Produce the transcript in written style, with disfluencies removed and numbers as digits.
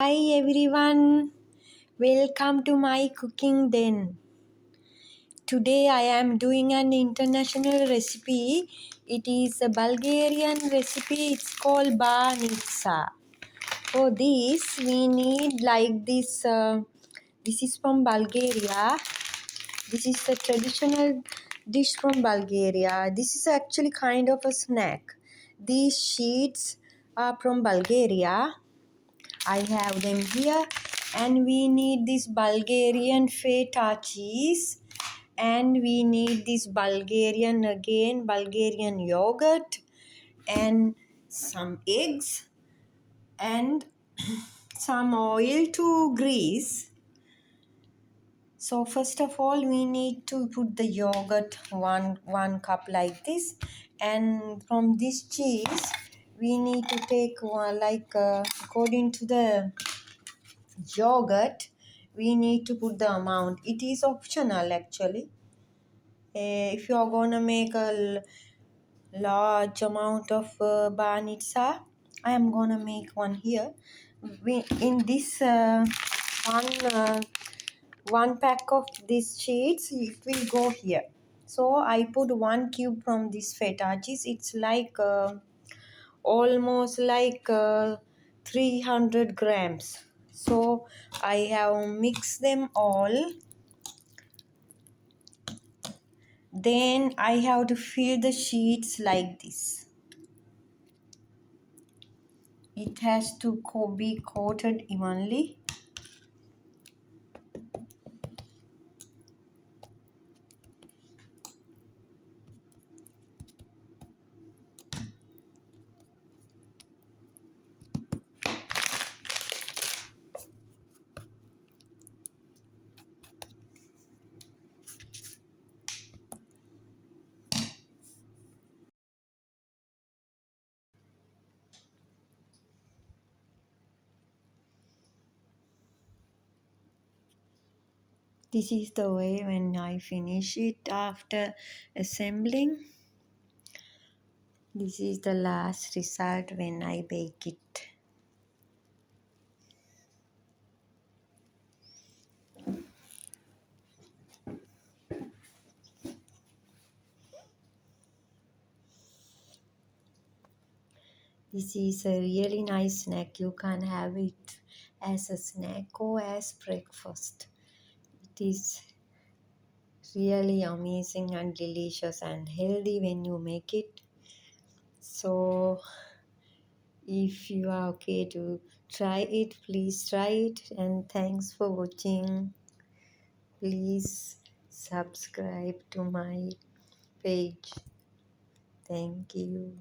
Hi everyone, welcome to my cooking den. Today I am doing an international recipe. It is a Bulgarian recipe. It's called banitsa. For this we need like this. This is from Bulgaria. This is a traditional dish from Bulgaria. This is actually kind of a snack. These sheets are from Bulgaria. I have them here, and we need this Bulgarian feta cheese, and we need this Bulgarian yogurt, and some eggs, and some oil to grease. So first of all, we need to put the yogurt one cup like this, and from this cheese we need to take one according to the yogurt we need to put the amount. It is optional actually. If you are gonna make a large amount of banitsa, I am gonna make one here. In this one pack of these sheets it will go here. So I put 1 cube from this feta cheese. It's like almost like 300 grams. So I have mixed them all. Then I have to fill the sheets like this. It has to be coated evenly. This is the way when I finish it after assembling. This is the last result when I bake it. This is a really nice snack. You can have it as a snack or as breakfast. It is really amazing and delicious and healthy when you make it. So if you are okay to try it, please try it, and thanks for watching. Please subscribe to my page. Thank you.